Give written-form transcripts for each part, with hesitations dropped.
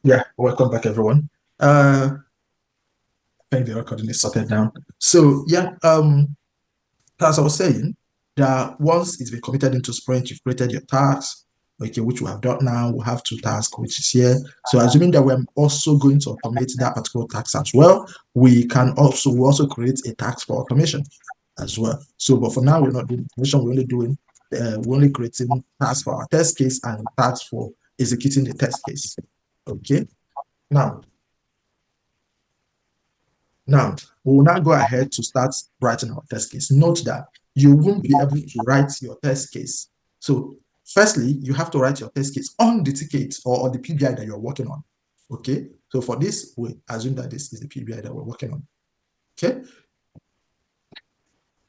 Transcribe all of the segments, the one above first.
Yeah, welcome back, everyone. I think the recording is sorted down. So yeah, as I was saying, that once it's been committed into Sprint, you've created your tasks, okay, which we have done now. We have two tasks, which is here. So assuming that we're also going to automate that particular task as well, we also create a task for automation as well. So, but for now, we're not doing automation. We're only creating tasks for our test case and tasks for executing the test case. Okay. Now, Now, we will now go ahead to start writing our test case. Note that you won't be able to write your test case. So, firstly, you have to write your test case on the ticket or on the PBI that you're working on. Okay. So, for this, we assume that this is the PBI that we're working on. Okay.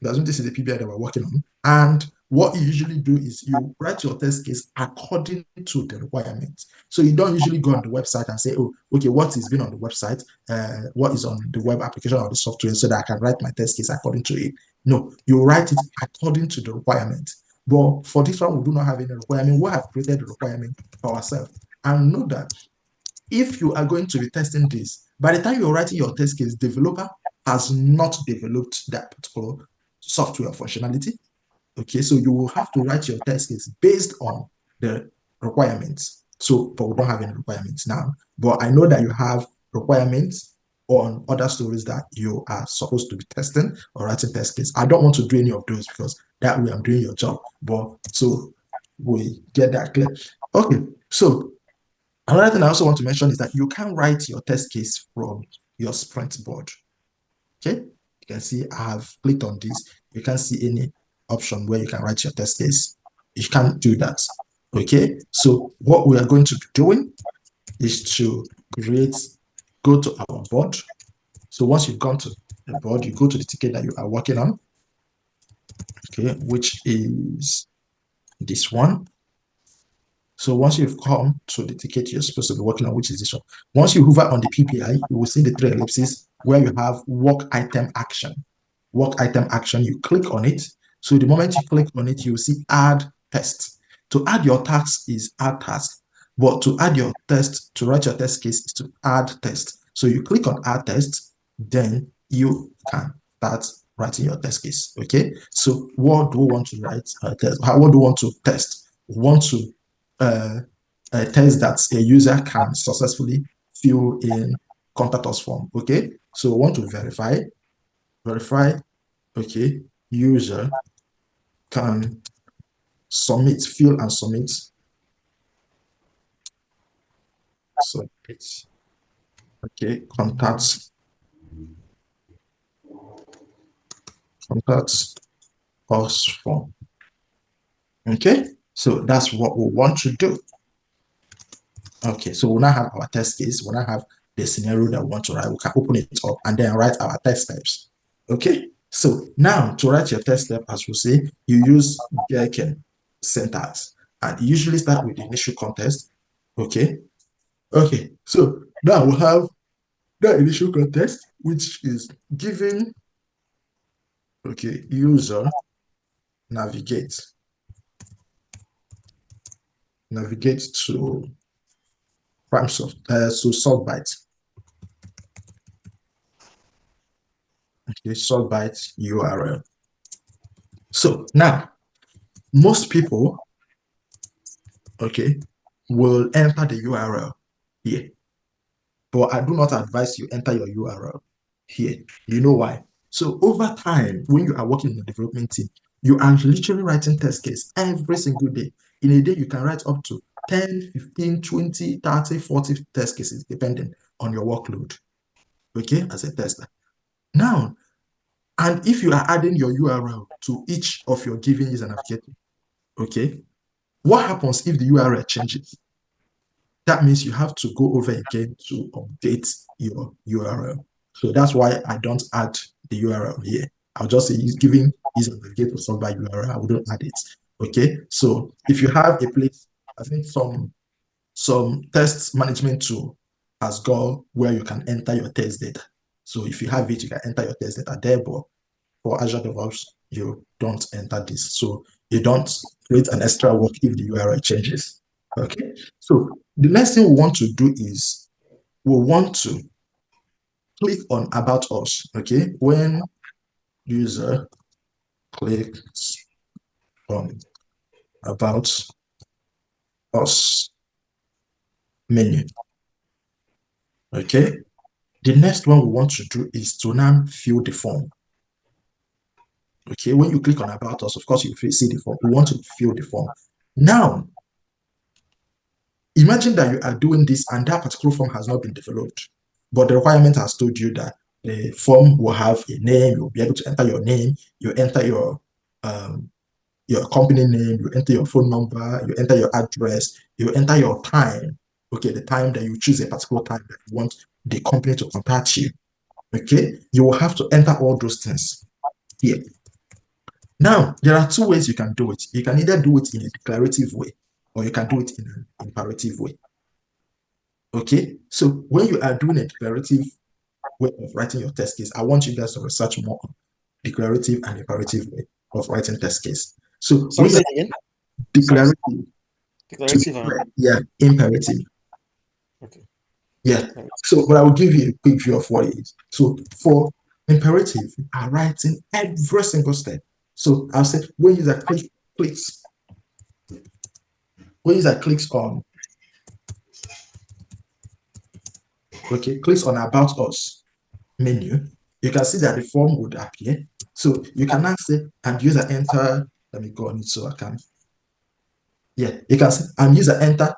We assume this is the PBI that we're working on. And what you usually do is you write your test case according to the requirements. So you don't usually go on the website and say, oh, okay, what is being on the website? What is on the web application or the software so that I can write my test case according to it. No, you write it according to the requirement. But for this one, we do not have any requirement. We have created the requirement for ourselves. And know that if you are going to be testing this, by the time you're writing your test case, developer has not developed that particular software functionality. Okay, so you will have to write your test case based on the requirements. So, but we don't have any requirements now. But I know that you have requirements on other stories that you are supposed to be testing or writing test case. I don't want to do any of those because that way I'm doing your job. But so we get that clear. Okay, so another thing I also want to mention is that you can write your test case from your sprint board. Okay, you can see I have clicked on this. You can't see any option where you can write your test case. You can't do that. Okay, so what we are going to be doing is to go to our board. So once you've gone to the board, you go to the ticket that you are working on, okay, which is this one. So once you've come to the ticket you're supposed to be working on, which is this one, once you hover on the PPI, you will see the three ellipses where you have work item action. Work item action, you click on it. So the moment you click on it, you will see add test. To add your task is add task, but to add your test, to write your test case is to add test. So you click on add test, then you can start writing your test case. Okay. So what do we want to write? What do we want to test? We want to a test that a user can successfully fill in contact us form. Okay, so we want to verify. Okay, user can fill and submit. So it's okay. Contact us form. Okay, so that's what we want to do. Okay, so we now have our test case. We now have the scenario that we want to write. We can open it up and then write our test steps. Okay, so now to write your test step, as we say, you use Gherkin syntax, and you usually start with the initial context. Okay, okay, so now we have the initial context, which is giving, okay, user navigate to Softbyt. Okay, Softbyt URL. So now most people, okay, will enter the URL here, but I do not advise you enter your URL here. You know why? So over time, when you are working in the development team, you are literally writing test case every single day. In a day, you can write up to 10, 15, 20, 30, 40 test cases, depending on your workload, okay, as a tester. Now, and if you are adding your URL to each of your given user navigator, okay, what happens if the URL changes? That means you have to go over again to update your URL. So that's why I don't add the URL here. I'll just say giving user navigator Softbyt URL. I wouldn't add it. Okay. So if you have a place, I think some test management tool has got where you can enter your test data. So if you have it, you can enter your test data there. But for Azure DevOps, you don't enter this. So you don't create an extra work if the URL changes. Okay. So the next thing we want to do is will want to click on About Us. Okay, when user clicks on About Us menu. Okay, the next one we want to do is to now fill the form. Okay, when you click on About Us, of course, you see the form. We want to fill the form. Now, imagine that you are doing this and that particular form has not been developed, but the requirement has told you that the form will have a name. You'll be able to enter your name. You enter your company name. You enter your phone number. You enter your address. You enter your time. Okay, the time that you choose a particular time that you want the company to contact you. Okay, you will have to enter all those things here. Now, there are two ways you can do it. You can either do it in a declarative way or you can do it in an imperative way. Okay, so when you are doing a declarative way of writing your test case, I want you guys to research more on declarative and imperative way of writing test case. So Sorry, when say you it again. declarative Declarative yeah, imperative. okay. Yeah. So, but I will give you a quick view of what it is. So, for imperative, you are writing every single step. So, I'll say when user clicks, when user clicks on, okay, clicks on About Us menu, you can see that the form would appear. So, you can now say, and user enter, let me go on it so I can, yeah, you can say, and user enter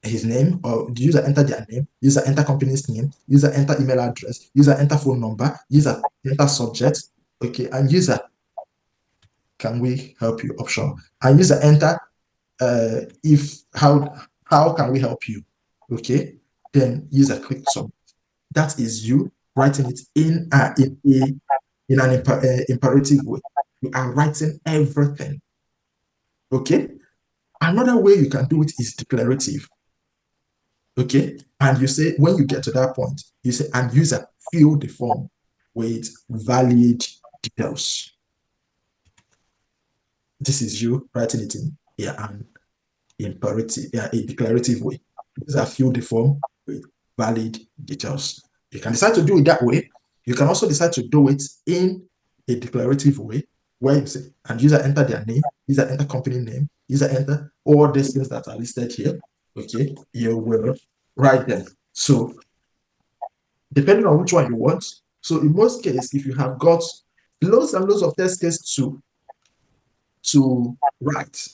his name, or the user enter their name, user enter company's name, user enter email address, user enter phone number, user enter subject, okay, and user, can we help you option, and user enter if how can we help you, okay, then user click submit. That is you writing it in an imperative way. You are writing everything, okay. Another way you can do it is declarative. Okay. And you say, when you get to that point, you say, and user fill the form with valid details. This is you writing it in an imperative, a declarative way. User fill the form with valid details. You can decide to do it that way. You can also decide to do it in a declarative way, where you say, and user enter their name, user enter company name, user enter all these things that are listed here. Okay, you will write them. So depending on which one you want. So in most cases, if you have got loads and loads of test cases to write,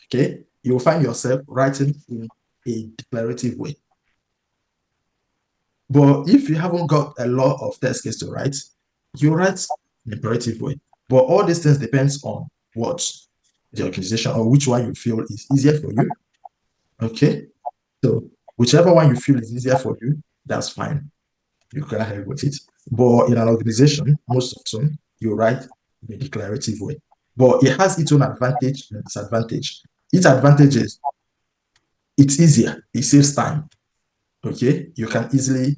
okay, you'll find yourself writing in a declarative way. But if you haven't got a lot of test cases to write, you write in imperative way. But all these things depends on what the organization or which one you feel is easier for you. Okay, so whichever one you feel is easier for you, that's fine. You can help with it. But in an organization, most often you write in a declarative way. But it has its own advantage and disadvantage. Its advantage is it's easier, it saves time. Okay, you can easily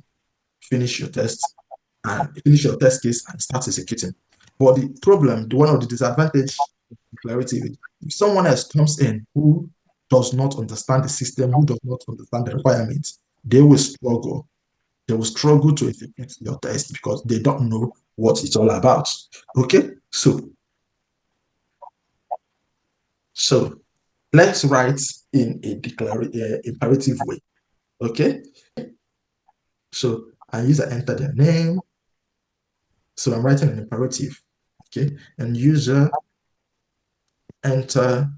finish your test and finish your test case and start executing. But the problem, one of the disadvantage of declarative, if someone else comes in who does not understand the system, who does not understand the requirements, they will struggle to execute your test because they don't know what it's all about. Okay, so let's write in a imperative way. Okay, so I user enter their name. So I'm writing an imperative. Okay, and user enter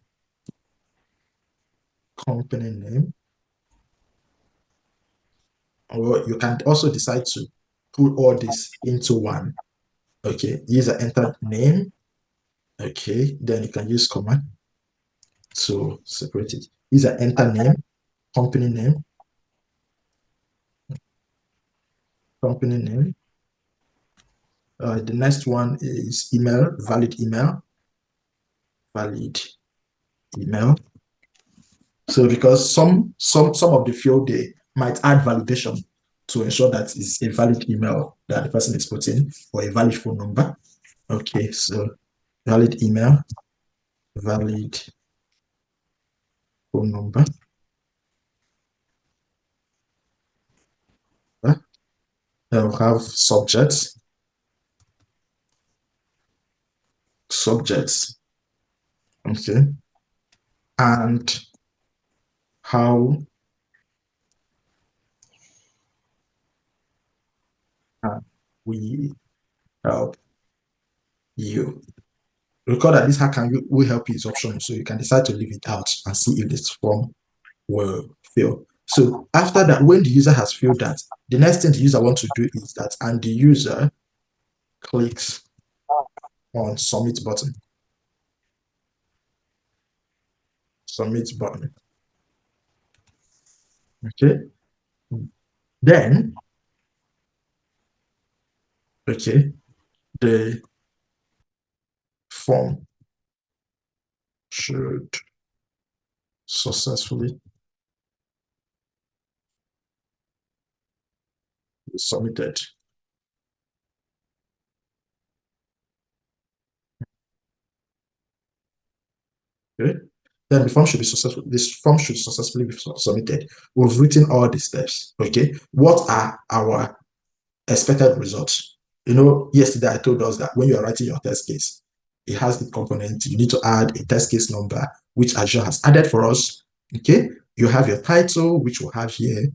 company name. Or you can also decide to put all this into one. Okay, user enter name. Okay, then you can use command to separate it. User enter name, company name, company name. The next one is email, valid email, valid email. So because some of the field they might add validation to ensure that it's a valid email that the person is putting or a valid phone number. Okay, so valid email, valid phone number. Then we have subjects, okay, and how can we help you? Recall that this how can we help you is optional, so you can decide to leave it out and see if this form will fill. So after that, when the user has filled that, the next thing the user wants to do is that, and the user clicks on submit button. Submit button. Okay. Then, okay, the form should successfully be submitted. Okay. Then the form should be successful. This form should successfully be submitted. We've written all the steps. Okay. What are our expected results? You know, yesterday I told us that when you are writing your test case, it has the component. You need to add a test case number, which Azure has added for us. Okay. You have your title, which we'll have here.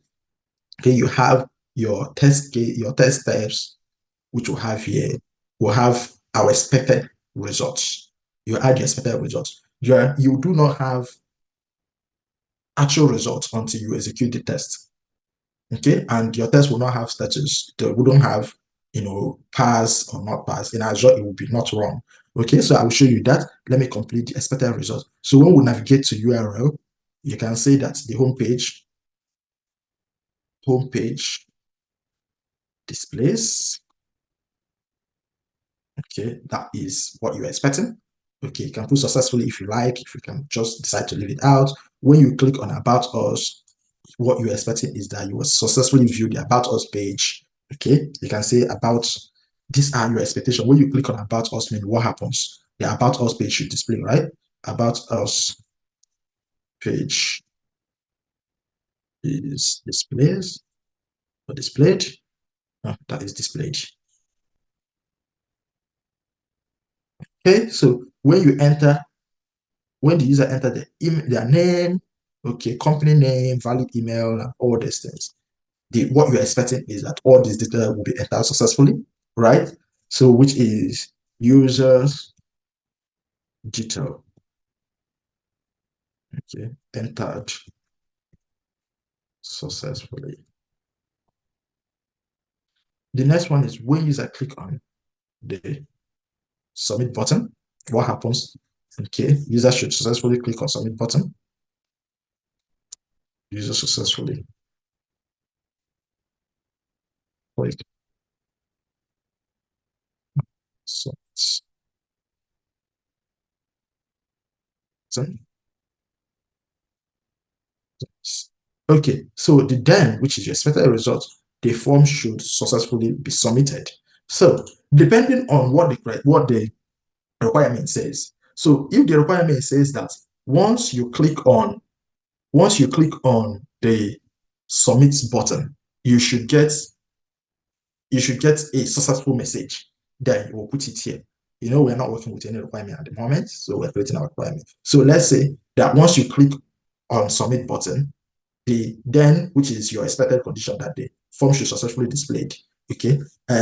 Okay. You have your test case, your test steps, which we'll have here. We'll have our expected results. You add your expected results. You do not have actual results until you execute the test. Okay, and your test will not have status. They wouldn't have, pass or not pass. In Azure, it will be not wrong. Okay, so I will show you that. Let me complete the expected result. So when we navigate to URL, you can say that the homepage displays. Okay, that is what you're expecting. Okay, you can put successfully if you like, if you can just decide to leave it out. When you click on About Us, what you're expecting is that you will successfully view the About Us page. Okay, you can say about, these are your expectations. When you click on About Us menu, what happens? The About Us page should display, right? About Us page is displayed. That is displayed. Okay, so when the user enter their name, okay, company name, valid email, and all these things, what you're expecting is that all these data will be entered successfully, right? So which is users detail, okay, entered successfully. The next one is when user click on the submit button, what happens? Okay, user should successfully click on submit button. User successfully click submit button. Okay, so the then, which is your expected result, the form should successfully be submitted. So depending on what the requirement says. So if the requirement says that once you click on the submit button, you should get a successful message. Then you will put it here. You know, we're not working with any requirement at the moment, so we're creating our requirement. So let's say that once you click on submit button, then, which is your expected condition, that the form should successfully displayed, okay,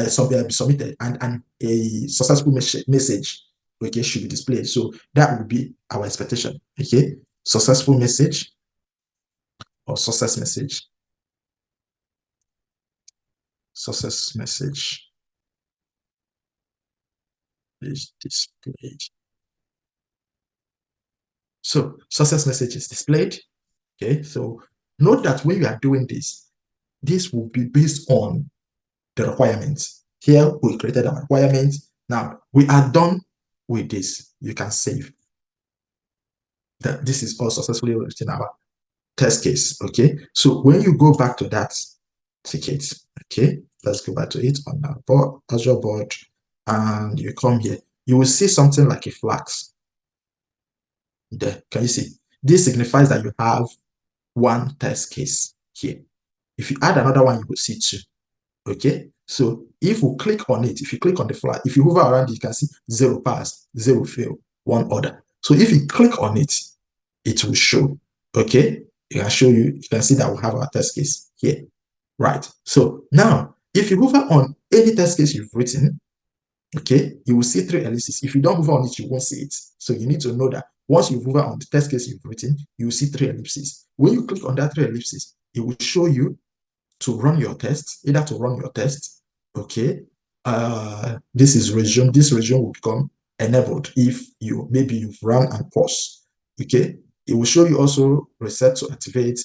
submitted, and a successful message, okay, should be displayed. So that would be our expectation, okay, successful message or success message is displayed. So success message is displayed, okay. So note that when you are doing this will be based on the requirements. Here we created our requirements. Now we are done with this. You can save. That this is all successfully written our test case. Okay. So when you go back to that ticket, okay, let's go back to it on our board, Azure board, and you come here, you will see something like a flags. There, can you see? This signifies that you have one test case here. If you add another one, you will see two. Okay. So if we click on it, if you click on the flag, if you hover around it, you can see 0 pass, 0 fail, 1 order. So if you click on it, it will show. Okay, it can show you, you can see that we have our test case here. Right. So now, if you hover on any test case you've written, okay, you will see 3 ellipses. If you don't hover on it, you won't see it. So you need to know that once you hover on the test case you've written, you will see 3 ellipses. When you click on that 3 ellipses, it will show you to run your test, either to run your test, okay. This is resume. This resume will become enabled if you maybe you've run and pause. Okay, it will show you also reset to activate,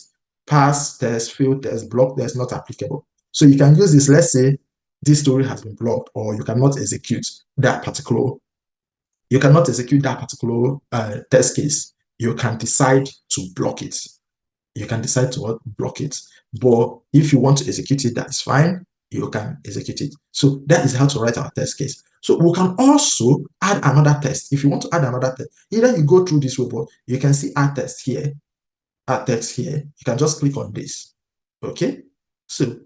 pass test, fail test, block test, not applicable. So you can use this. Let's say this story has been blocked, or you cannot execute that particular. You cannot execute that particular test case. You can decide to block it. You can decide to block it. But if you want to execute it, that's fine. You can execute it. So that is how to write our test case. So we can also add another test. If you want to add another test, either you go through this way, but you can see add test here, add text here. You can just click on this. Okay. So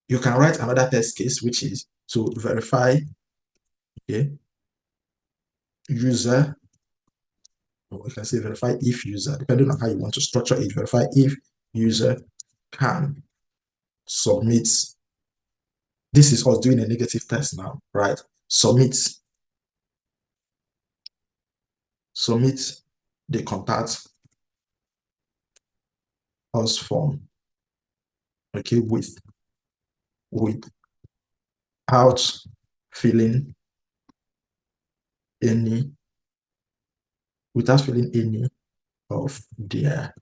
you can write another test case, which is to verify, okay, user, or you can say verify if user, depending on how you want to structure it, verify if user can submit. This is us doing a negative test now, right? Submit the contact us form, okay, without filling any of their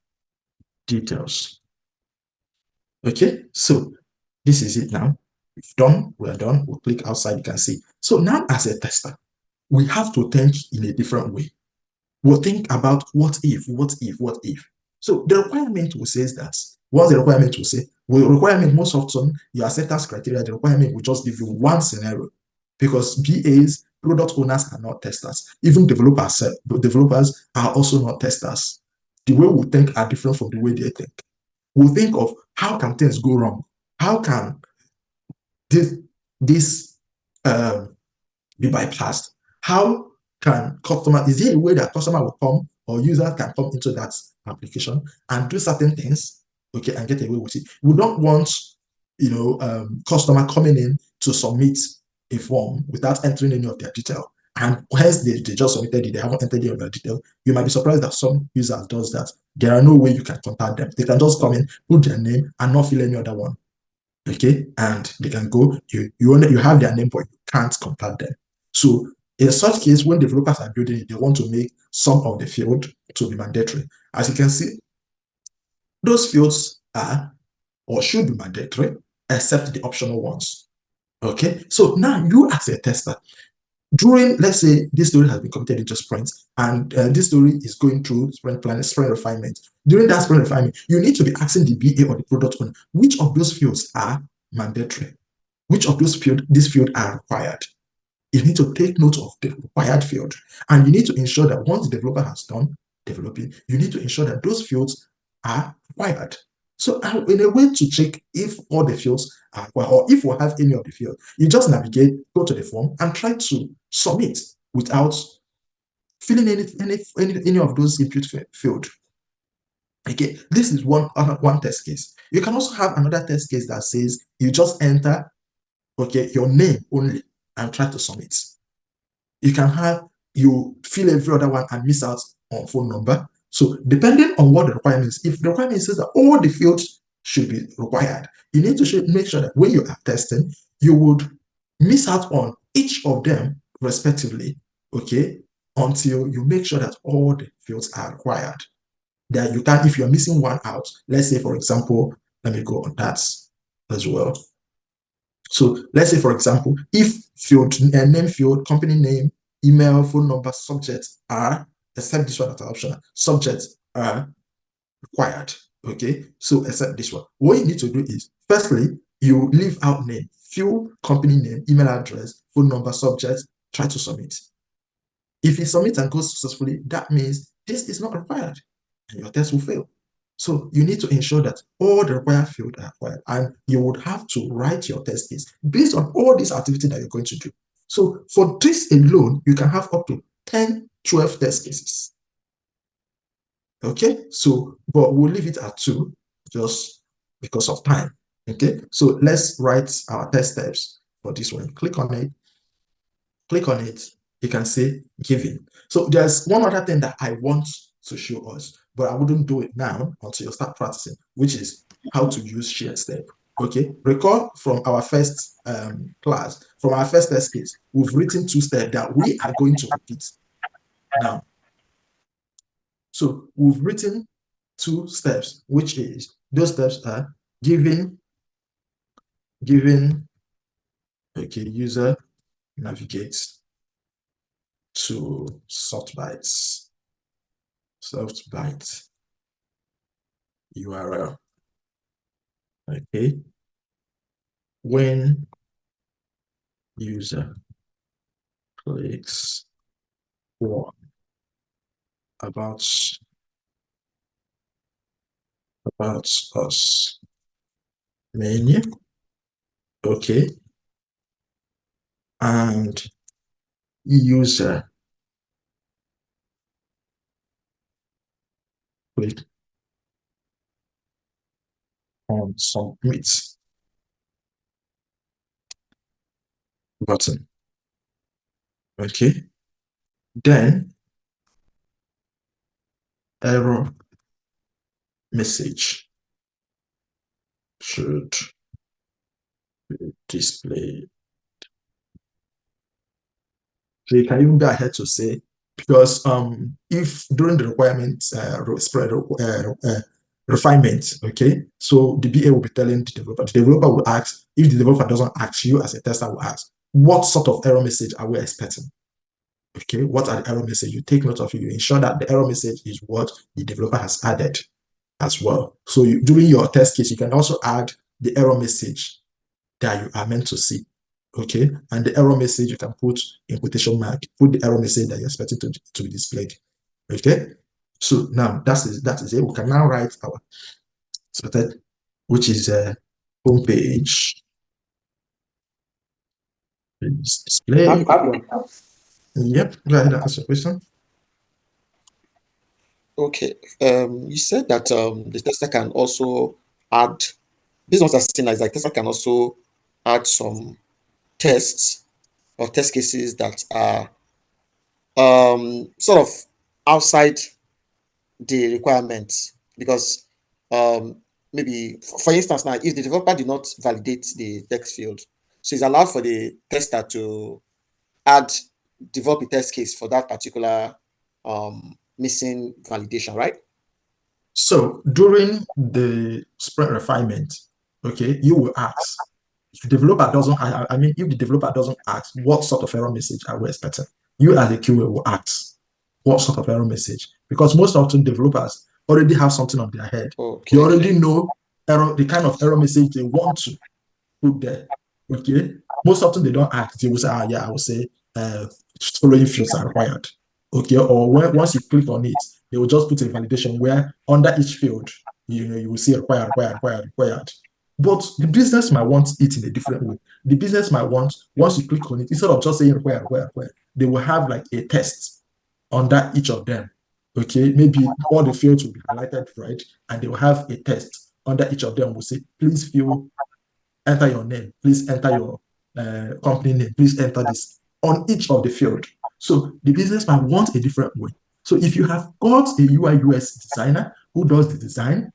details. Okay, so this is it now. We've done, we're done. We'll click outside, you can see. So now as a tester, we have to think in a different way. We'll think about what if. So the requirement will say that, once the requirement will say, requirement most often, your acceptance criteria, the requirement will just give you one scenario, because BAs, product owners are not testers. Even developers are also not testers. The way we think are different from the way they think. We think of how can things go wrong? How can this be bypassed? How can customer, is there a way that customer will come or user can come into that application and do certain things, okay, and get away with it? We don't want, customer coming in to submit a form without entering any of their detail. And hence they just submitted it, they haven't entered any of their detail. You might be surprised that some user does that. There are no way you can contact them. They can just come in, put their name, and not fill any other one. Okay, and they can go, you have their name, but you can't contact them. So in such case, when developers are building it, they want to make some of the field to be mandatory. As you can see, those fields are or should be mandatory, except the optional ones. Okay, so now you as a tester, during, let's say this story has been committed into sprints, and this story is going through sprint planning, sprint refinement. During that sprint refinement, you need to be asking the BA or the product owner, which of those fields are mandatory? Which of those these fields are required? You need to take note of the required field. And you need to ensure that once the developer has done developing, you need to ensure that those fields are required. So in a way to check if all the fields are required, or if we have any of the fields, you just navigate, go to the form, and try to submit without filling any of those input field. Okay, this is one test case. You can also have another test case that says you just enter, okay, your name only and try to submit. You can have, you fill every other one and miss out on phone number. So depending on what the requirement is, if the requirement says that all the fields should be required, you need to make sure that when you are testing, you would miss out on each of them respectively, okay, until you make sure that all the fields are required. That you can, if you're missing one out, let's say, for example, let me go on that as well. So let's say, for example, if field, name field, company name, email, phone number, subject are, except this one as optional, subjects are required. Okay, so except this one. What you need to do is, firstly, you leave out name, fill company name, email address, phone number, subject, try to submit. If you submit and goes successfully, that means this is not required and your test will fail. So you need to ensure that all the required fields are required, and you would have to write your test case based on all these activities that you're going to do. So for this alone, you can have up to 10, 12 test cases. Okay, so but we'll leave it at 2 just because of time. Okay, so let's write our test steps for this one. Click on it, you can say giving. So there's one other thing that I want to show us, but I wouldn't do it now until you start practicing, which is how to use shared step. Okay, recall from our first class, from our first test case, we've written 2 steps that we are going to repeat now. So we've written 2 steps, which is those steps are giving, okay, user navigates to Softbyt URL. Okay, when user clicks on about us menu, okay, and user click on submit button, okay, then error message should display. So you can even go ahead to say, because if during the requirement refinement, okay, so the BA will be telling the developer will ask, if the developer doesn't ask, you as a tester will ask, what sort of error message are we expecting? Okay, what are the error message? You take note of it, you ensure that the error message is what the developer has added as well. So during your test case, you can also add the error message that you are meant to see. Okay, and the error message you can put in quotation mark, put the error message that you're expecting to be displayed. Okay, so now that is it. We can now write our expected, which is a home page I have a display. question. Yep, go ahead and ask your question. Okay. You said that the tester can also add, based on what I've seen, like tester can also add some tests or test cases that are sort of outside the requirements because maybe for instance now if the developer did not validate the text field, so it's allowed for the tester to add develop a test case for that particular missing validation, right? So during the sprint refinement, okay, you will ask. If the developer doesn't, I mean, if the developer doesn't ask, what sort of error message are we expecting? You as a QA will ask, what sort of error message? Because most often developers already have something on their head. They Okay. already know the kind of error message they want to put there. Okay. Most often they don't ask. They will say, yeah, I will say following fields are required. Okay. Or once you click on it, they will just put a validation where under each field, you will see required. But the business might want it in a different way. The business might want, once you click on it, instead of just saying required, they will have like a test under each of them. Okay, maybe all the fields will be highlighted red, and they will have a test under each of them. Will say, please fill, enter your name, please enter your company name, please enter this on each of the field. So the business might want a different way. So if you have got a UI UX designer who does the design,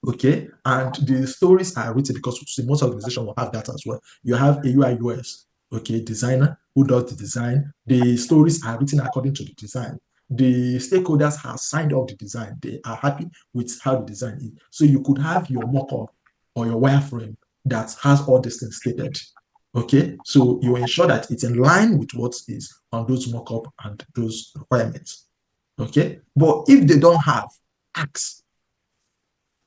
okay, and the stories are written, because most organizations will have that as well. You have a UI UX, okay, designer who does the design. The stories are written according to the design. The stakeholders have signed off the design. They are happy with how the design is. So you could have your mock-up or your wireframe that has all these things stated. Okay, so you ensure that it's in line with what is on those mock-up and those requirements. Okay, but if they don't have, ask.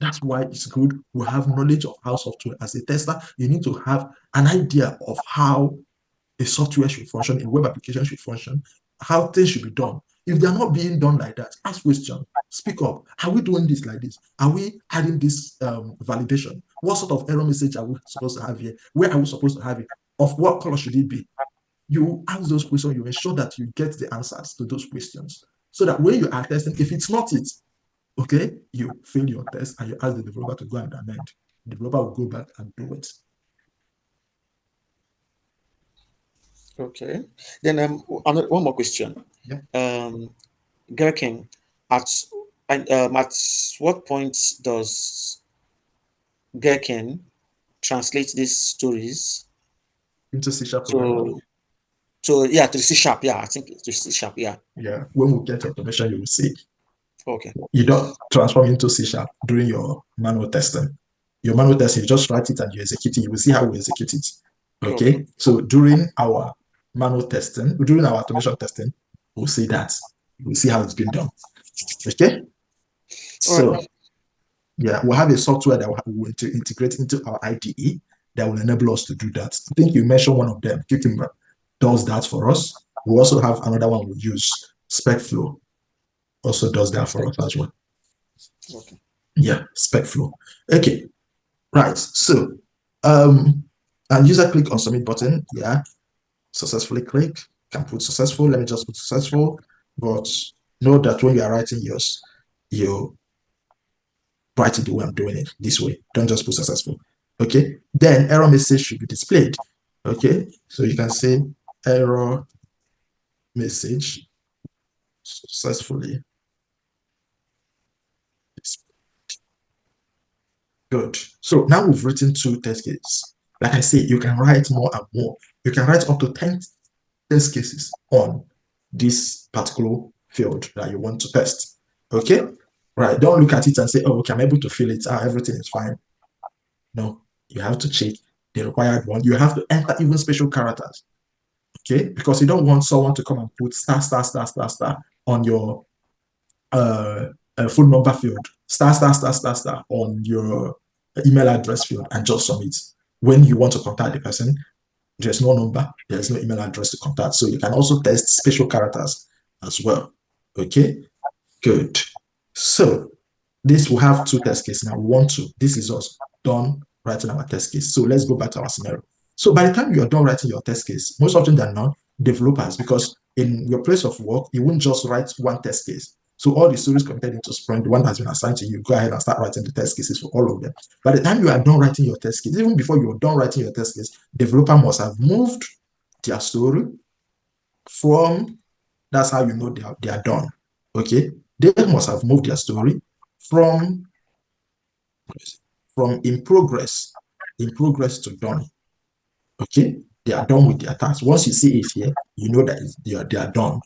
That's why it's good we have knowledge of how software. As a tester, you need to have an idea of how a software should function, a web application should function, how things should be done. If they're not being done like that, ask questions, speak up. Are we doing this like this? Are we adding this validation? What sort of error message are we supposed to have here? Where are we supposed to have it? Of what color should it be? You ask those questions, you ensure that you get the answers to those questions. So that when you are testing, if it's not it, okay, you fail your test and you ask the developer to go and amend. The developer will go back and do it. Okay. Then one more question. Yeah. Gherkin, at at what point does Gherkin translate these stories Into C# programming. to to the C sharp? Yeah, I think it's to C sharp. Yeah. Yeah. When we get automation, you will see. Okay. You don't transform into C# during your manual testing. Your manual testing, you just write it and you execute it. You will see how we execute it. Okay. Okay. So during our manual testing, during our automation testing, we'll see that. We'll see how it's been done. Okay. All So right. yeah, we'll have a software that will integrate into our IDE that will enable us to do that. I think you mentioned one of them. Cucumber does that for us. We also have another one we use, SpecFlow, also does that for us as well. Okay. Yeah, SpecFlow. Okay, right. So, and user click on submit button. Yeah, successfully click. Can put successful. Let me just put successful. But know that when you are writing yours, you write it the way I'm doing it, this way. Don't just put successful. Okay. Then error message should be displayed. Okay. So you can say error message successfully. Good. So now we've written 2 test cases. Like I say, you can write more and more. You can write up to 10 test cases on this particular field that you want to test. Okay. Right. Don't look at it and say, oh, okay, I'm able to fill it. Everything is fine. No, you have to check the required one. You have to enter even special characters. Okay. Because you don't want someone to come and put star, star, star, star, star on your uh, phone number field, star, star, star, star, star on your email address field and just submit. When you want to contact the person, there's no number, there's no email address to contact. So you can also test special characters as well. Okay, good. So this will have 2 test cases. Now we want to, this is us done writing our test case. So let's go back to our scenario. So by the time you're done writing your test case, most often than not, developers, because in your place of work, you won't just write one test case. So all the stories committed into Sprint, the one that has been assigned to you, go ahead and start writing the test cases for all of them. By the time you are done writing your test case, even before you're done writing your test case, developer must have moved their story from, that's how you know they are done. Okay, they must have moved their story from in progress to done. Okay, they are done with their task. Once you see it here, you know that they are done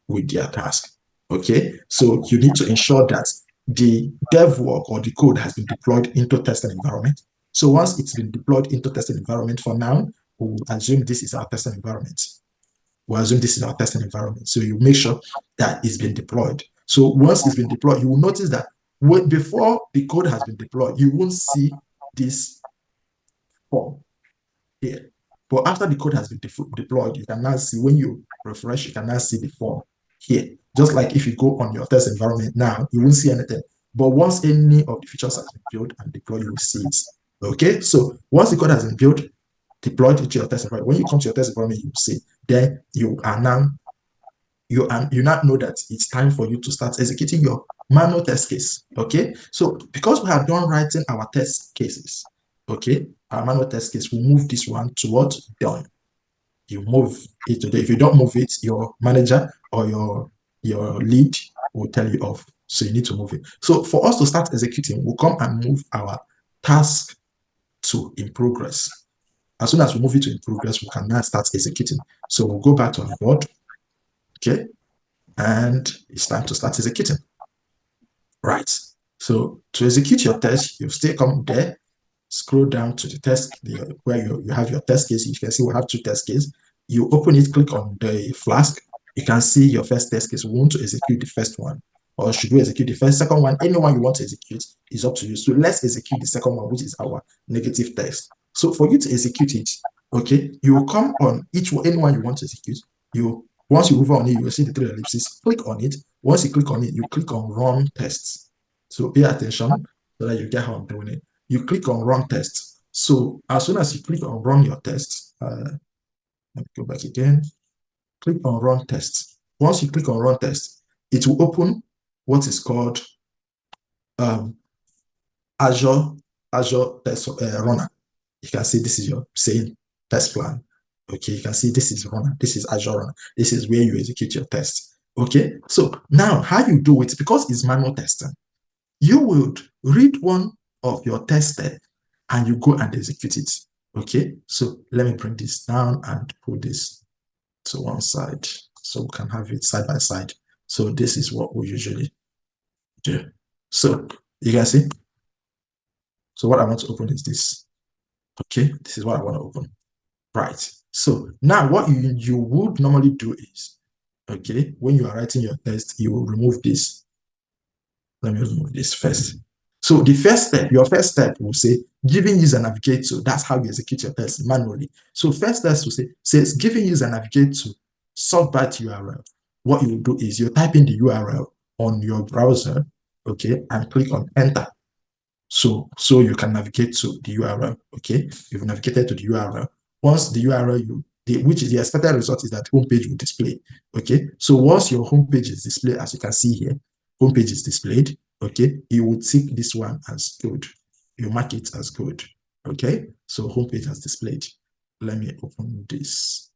with their task. Okay, so you need to ensure that the dev work or the code has been deployed into testing environment. So once it's been deployed into testing environment, for now, we'll assume this is our testing environment. We'll assume this is our testing environment. So you make sure that it's been deployed. So once it's been deployed, you will notice that before the code has been deployed, you won't see this form here. But after the code has been deployed, you can now see, when you refresh, you can now see the form here. Just like if you go on your test environment now, you won't see anything. But once any of the features has been built and deployed, you will see it. Okay, so once the code has been built, deployed into your test environment, when you come to your test environment, you will see. Then you now know that it's time for you to start executing your manual test case. Okay, so because we have done writing our test cases, okay, our manual test case, we move this one to what? Done. You move it today. If you don't move it, your manager or your lead will tell you off. So you need to move it. So for us to start executing, we'll come and move our task to in progress. As soon as we move it to in progress, we can now start executing. So we'll go back to our board. Okay, and it's time to start executing. Right. So to execute your test, you still come there, scroll down to the test where you have your test case. You can see we have 2 test cases. You open it, click on the flask. You can see your first test case. We want to execute the first one, or should we execute the second one? Anyone you want to execute is up to you. So let's execute the second one, which is our negative test. So for you to execute it, okay, you will come on anyone you want to execute. You Once you hover on it, you will see the three ellipses. Click on it. Once you click on it, you click on run tests. So pay attention so that you get how I'm doing it. You click on run tests. So as soon as you click on run your tests, let me go back again. Click on run tests. Once you click on run tests, it will open what is called Azure test runner. You can see this is your same test plan. Okay, you can see this is runner. This is Azure runner. This is where you execute your test. Okay, so now how you do it, because it's manual testing, you would read one of your tested and you go and execute it. Okay, so let me bring this down and put this to one side so we can have it side by side. So this is what we usually do. So you can see. So what I want to open is this. Okay, this is what I want to open. Right. So now what you would normally do is, okay, when you are writing your test, you will remove this. Let me remove this first. So the first step, your first step will say giving user navigate to. That's how you execute your test manually. So first test will say says giving user navigate to Softbyt URL. What you will do is you type in the URL on your browser, okay, and click on enter. So you can navigate to the URL. Okay, you've navigated to the URL. Once the URL which is the expected result is that homepage will display. Okay, so once your homepage is displayed, as you can see here, homepage is displayed. Okay, you will tick this one as good. You mark it as good. Okay, so homepage has displayed. Let me open this.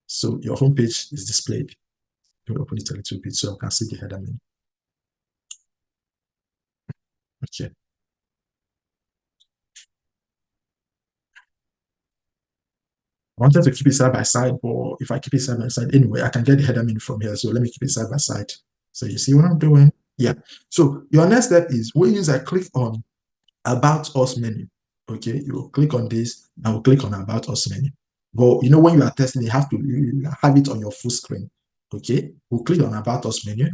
So your homepage is displayed. Let me open it a little bit so I can see the header menu. Okay. I wanted to keep it side by side, but if I keep it side by side anyway, I can get the header menu from here. So let me keep it side by side. So you see what I'm doing? Yeah. So your next step is when user click on About Us menu. Okay, you will click on this and we'll click on About Us menu. But you know, when you are testing, you have to have it on your full screen. Okay, we'll click on About Us menu.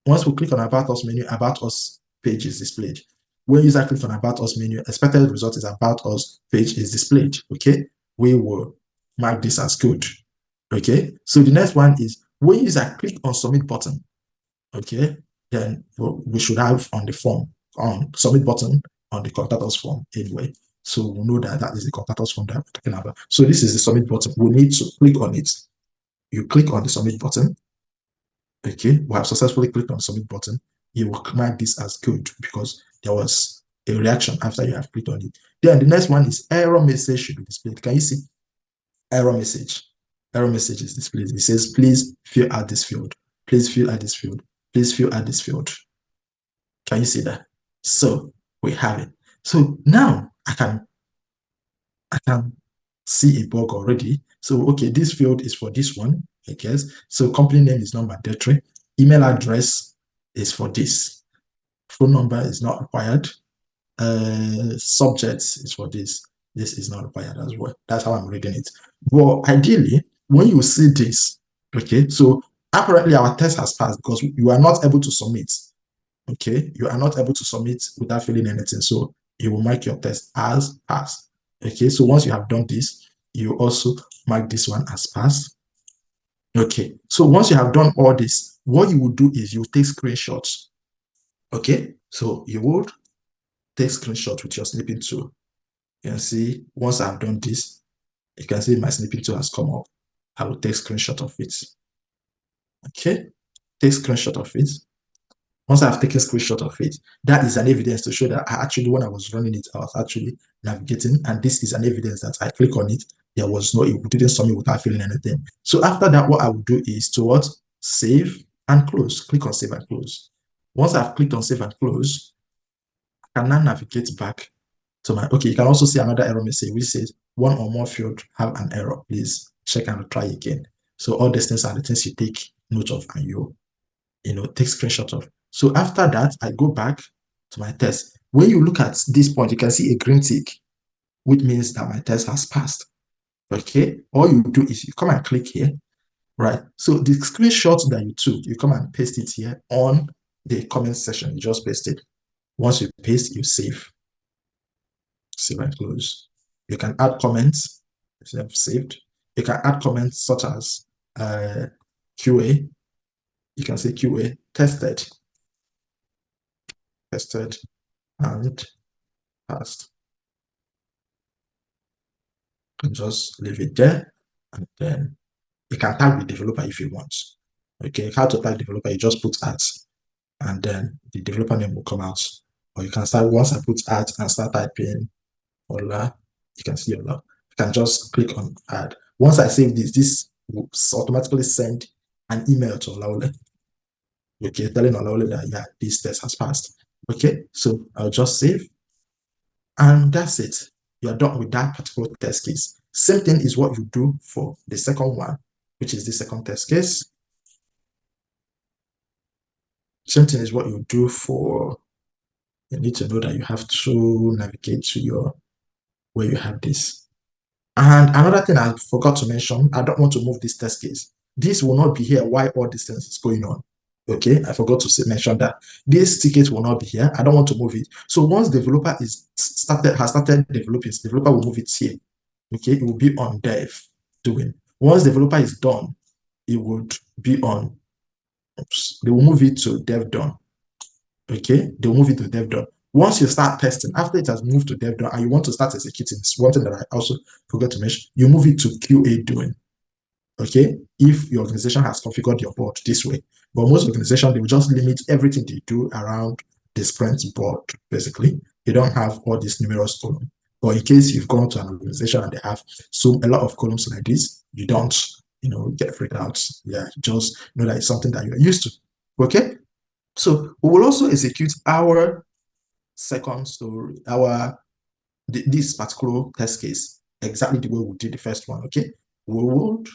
Once we click on About Us menu, About Us page is displayed. When user clicks on About Us menu, expected result is About Us page is displayed. Okay, we will mark this as good. Okay, so the next one is when user click on Submit button. Okay, then we should have on the form, on Submit button on the contact us form anyway. So we know that that is the contact us form that we're talking about. So this is the Submit button. We need to click on it. You click on the Submit button. Okay, we have successfully clicked on the submit button. You will mark this as good because there was a reaction after you have clicked on it. Then the next one is error message should be displayed. Can you see error message? Error message is displayed. It says, please fill out this field. Please fill out this field. Please fill out this field. Can you see that? So we have it. So now I can see a bug already. So, okay, this field is for this one, I guess. So company name is not mandatory. Email address is for this. Phone number is not required. Subject is for this. This is not required as well. That's how I'm reading it. But ideally, when you see this, okay, so apparently our test has passed because you are not able to submit. Okay, you are not able to submit without filling anything. So you will mark your test as passed. Okay, so once you have done this, you also mark this one as passed. Okay, so once you have done all this, what you will do is you take screenshots. Okay, so you would take screenshot with your snipping tool. You can see once I've done this, you can see my snipping tool has come up. I will take screenshot of it. Okay, take screenshot of it. Once I've taken a screenshot of it, that is an evidence to show that when I was running it, I was actually navigating, and this is an evidence that I click on it, there was no, it didn't submit without filling anything. So after that, what I will do is to what? Save and close. Click on save and close. Once I've clicked on save and close, I can now navigate back to my, okay, you can also see another error message which says one or more field have an error. Please check and try again. So all these things are the things you take note of and you take screenshot of. So after that, I go back to my test. When you look at this point, you can see a green tick, which means that my test has passed. Okay, all you do is you come and click here, right? So the screenshot that you took, you come and paste it here on the comment section. You just paste it. Once you paste, you save. Save and close. You can add comments. saved. You can add comments such as QA. You can say QA tested and passed. You can just leave it there, and then you can tag the developer if you want. Okay, how to tag developer? You just put ads, and then the developer name will come out. Or you can start, once I put ads and start typing Ola, you can see Ola. You can just click on add. Once I save this will automatically send an email to Olaole. Okay, telling Olaole that yeah, this test has passed. Okay, so I'll just save, and that's it. You're done with that particular test case. Same thing is what you do for the second one, which is the second test case. Same thing is what you do for, you need to know that you have to navigate to your, where you have this. And another thing I forgot to mention, I don't want to move this test case. This will not be here while all this thing is going on. Okay, I forgot to mention that this ticket will not be here. I don't want to move it. So once developer has started developing, developer will move it here. Okay, it will be on dev doing. Once developer is done, it would be on, oops, they will move it to dev done. Okay, they'll move it to dev done. Once you start testing, after it has moved to dev done and you want to start executing, it's one thing that I also forgot to mention, you move it to QA doing. Okay, if your organization has configured your board this way. But most organizations, they will just limit everything they do around the sprint board, basically. You don't have all these numerous columns. But in case you've gone to an organization and they have a lot of columns like this, you don't, get freaked out. Yeah, just know that it's something that you're used to. Okay, so we will also execute our second story, this particular test case exactly the way we did the first one. Okay, we would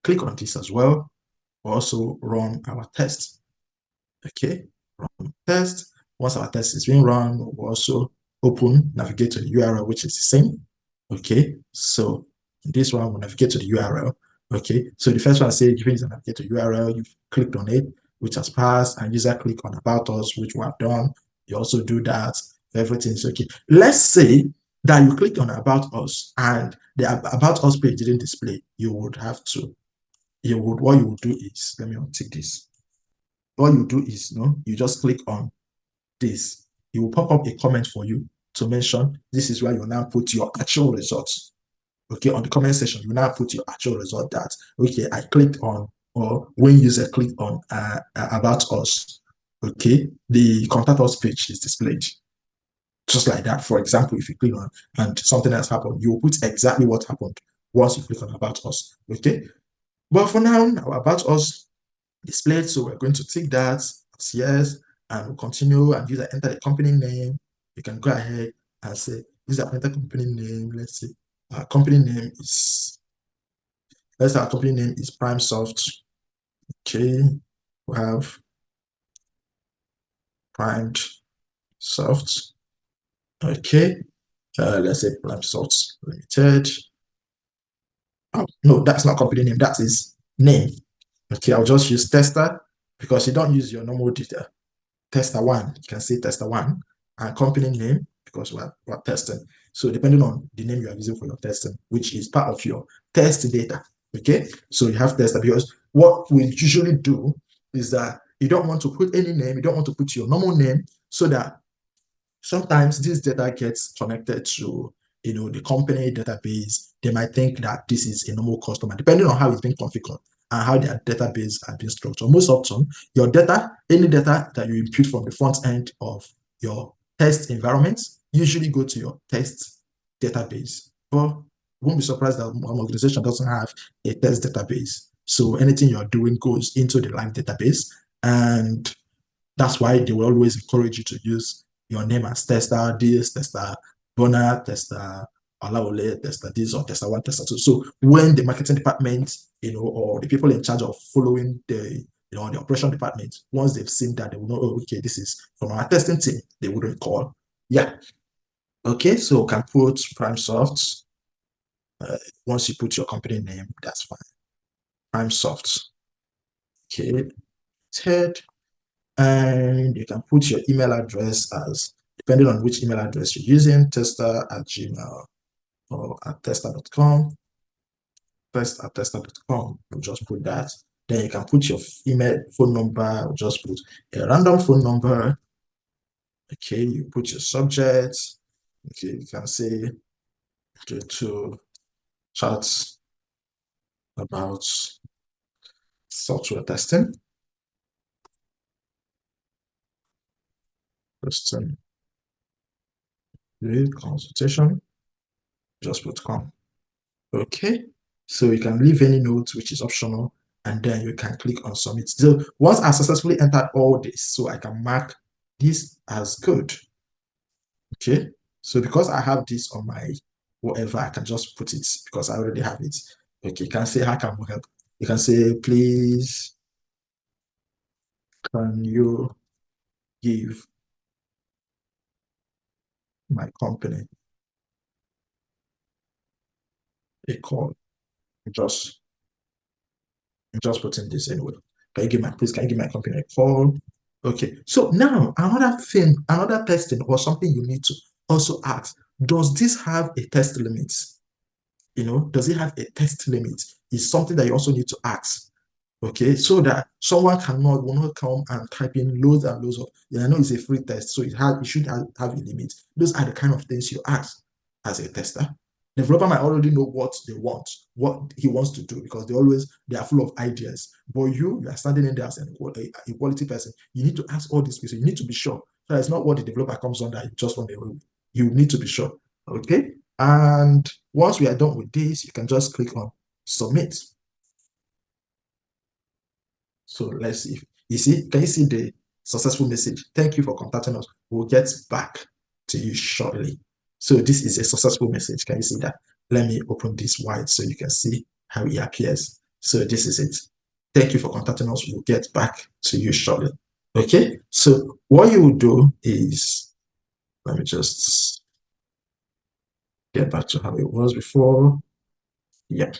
click on this as well. We'll also run our test. Okay, run test. Once our test is being run, we'll also navigate to the URL, which is the same. Okay, so this one will navigate to the URL. Okay, so the first one says giving is a navigate to URL, you've clicked on it, which has passed, and user click on about us, which we have done. You also do that. Everything's okay. Let's say that you click on about us and the about us page didn't display. You would have to, what you would do is, let me untick this. What you do is, you just click on this. It will pop up a comment for you to mention this is where you now put your actual results. Okay, on the comment section, you now put your actual result that, okay, I clicked on, or when user click on about us, okay, the contact us page is displayed. Just like that. For example, if you click on and something else happened, you will put exactly what happened once you click on about us. Okay, but for now, about us displayed, so we're going to tick that as yes, and we'll continue and user enter the company name. You can go ahead and say user enter company name. Let's see, our company name is, let's say our company name is PrimeSoft. Okay, we have Primed Soft. Okay, let's say PrimeSoft Limited. Oh no, that's not company name, that is name. Okay, I'll just use tester because you don't use your normal data. Tester one, you can say tester one, and company name because we're testing. So depending on the name you are using for your testing, which is part of your test data. Okay, so you have tester, because what we usually do is that you don't want to put any name, you don't want to put your normal name, so that sometimes this data gets connected to the company database. They might think that this is a normal customer, depending on how it's been configured and how their database has been structured. Most often, your data, any data that you input from the front end of your test environment, usually go to your test database. But you won't be surprised that an organization doesn't have a test database. So anything you're doing goes into the live database, and that's why they will always encourage you to use your name as tester this, tester Bona, tester Alawole, tester this, or tester one, tester two. So when the marketing department, or the people in charge of following the the operation department, once they've seen that, they will know, oh, okay, this is from our testing team, they would recall. Yeah. Okay, so can put PrimeSoft. Once you put your company name, that's fine. PrimeSoft. Okay, head. And you can put your email address as, depending on which email address you're using, tester@gmail.com. or at tester.com, test@tester.com. You just put that. Then you can put your email, phone number, just put a random phone number. Okay, you put your subject. Okay, you can say to chat about software testing, testing consultation, just put com. Okay, so you can leave any notes, which is optional, and then you can click on submit. So once I successfully entered all this, so I can mark this as good. Okay, so because I have this on my whatever, I can just put it because I already have it. Okay, you can say, how can we help? You can say, please, can you give my company a call? Just, just putting this anyway. Can you give my, please, can you give my company a call? Okay, so now another thing, another testing or something you need to also ask, does this have a test limit? Does it have a test limit? Is something that you also need to ask. Okay, so that someone will not come and type in loads and loads of, I know it's a free test, so it should have a limit. Those are the kind of things you ask as a tester. Developer might already know what they want, what he wants to do, because they are full of ideas. But you are standing in there as a quality person. You need to ask all these questions. You need to be sure. So it's not what the developer comes under, you just want to, you need to be sure. Okay. And once we are done with this, you can just click on submit. So let's see. Can you see the successful message? Thank you for contacting us. We'll get back to you shortly. So this is a successful message. Can you see that? Let me open this wide so you can see how it appears. So this is it. Thank you for contacting us. We'll get back to you shortly. Okay. So what you will do is, let me just get back to how it was before. Yeah.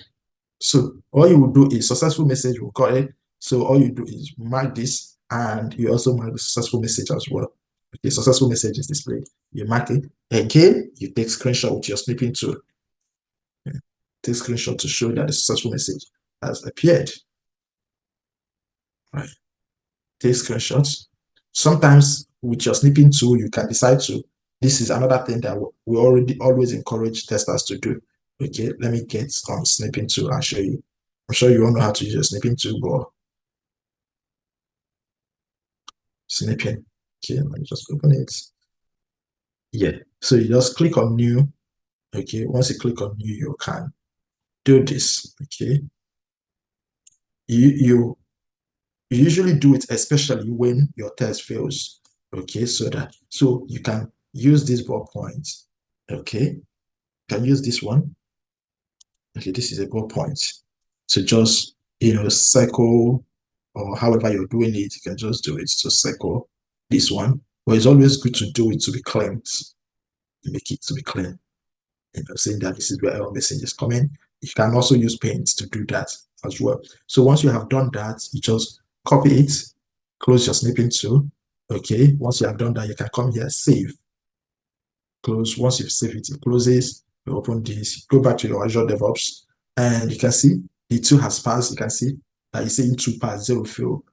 So all you will do is successful message, we got it. So all you do is mark this, and you also mark the successful message as well. Okay, successful message is displayed. You mark it. Again, you take screenshot with your snipping tool. Take screenshot to show that the successful message has appeared. Right. Take screenshots. Sometimes with your snipping tool, you can decide to. This is another thing that we already always encourage testers to do. Okay, let me get on snipping tool and show you. I'm sure you all know how to use a snipping tool, but snipping. Okay, let me just open it. Yeah, so you just click on new. Okay, once you click on new, you can do this. Okay, you usually do it, especially when your test fails. Okay, so you can use this ball point. Okay, you can use this one. Okay, this is a ball point. So just cycle, or however you're doing it, you can just do it to cycle this one. But it's always good to do it to be clean, to make it to be clean. Saying that this is where our message is coming. You can also use Paint to do that as well. So once you have done that, you just copy it, close your snipping tool. Okay, once you have done that, you can come here, save, close. Once you've saved it, it closes. You open this, go back to your Azure DevOps, and you can see the tool has passed. You can see that it's saying 2 pass, 0 fail,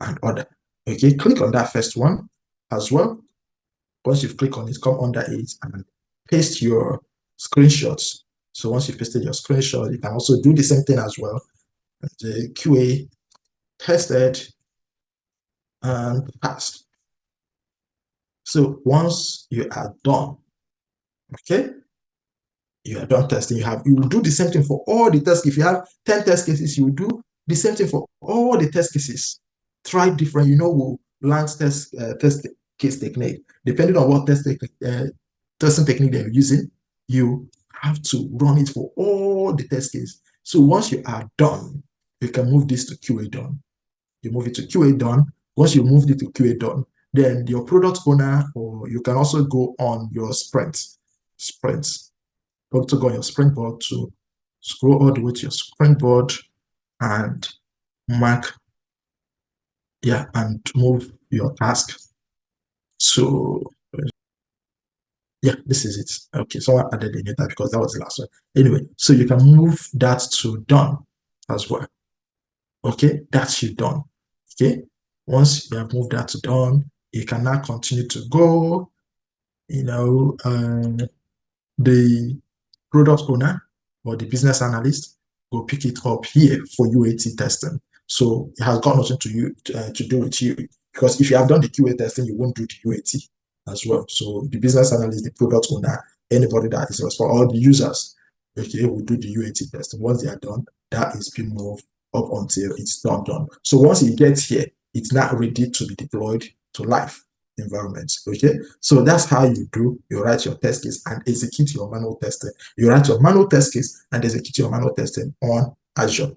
and other. Okay, click on that first one as well. Once you've clicked on it, come under it and paste your screenshots. So once you've pasted your screenshot, you can also do the same thing as well. The QA tested and passed. So once you are done, okay, you are done testing, you will do the same thing for all the tests. If you have 10 test cases, you will do the same thing for all the test cases. Try different, we'll launch test case technique. Depending on what testing technique they're using, you have to run it for all the test cases. So once you are done, you can move this to QA done. You move it to QA done. Once you moved it to QA done, then your product owner, or you can also go on your sprints. Also go on your sprint board to scroll all the way to your sprint board and mark, and move your task. So Yeah, this is it. Okay, someone added the data because that was the last one. Anyway, so you can move that to done as well. Okay, that's you done. Okay, once you have moved that to done, you can now continue to go. You know, the product owner or the business analyst will pick it up here for UAT testing. So it has got nothing to you to do with you, because if you have done the QA testing, you won't do the UAT as well. So the business analyst, the product owner, anybody that is responsible, all the users, okay, will do the UAT testing. Once they are done, that is being moved up until it's done. So once it gets here, it's not ready to be deployed to live environments. Okay, so that's how you write your test case and execute your manual testing. You write your manual test case and execute your manual testing on Azure.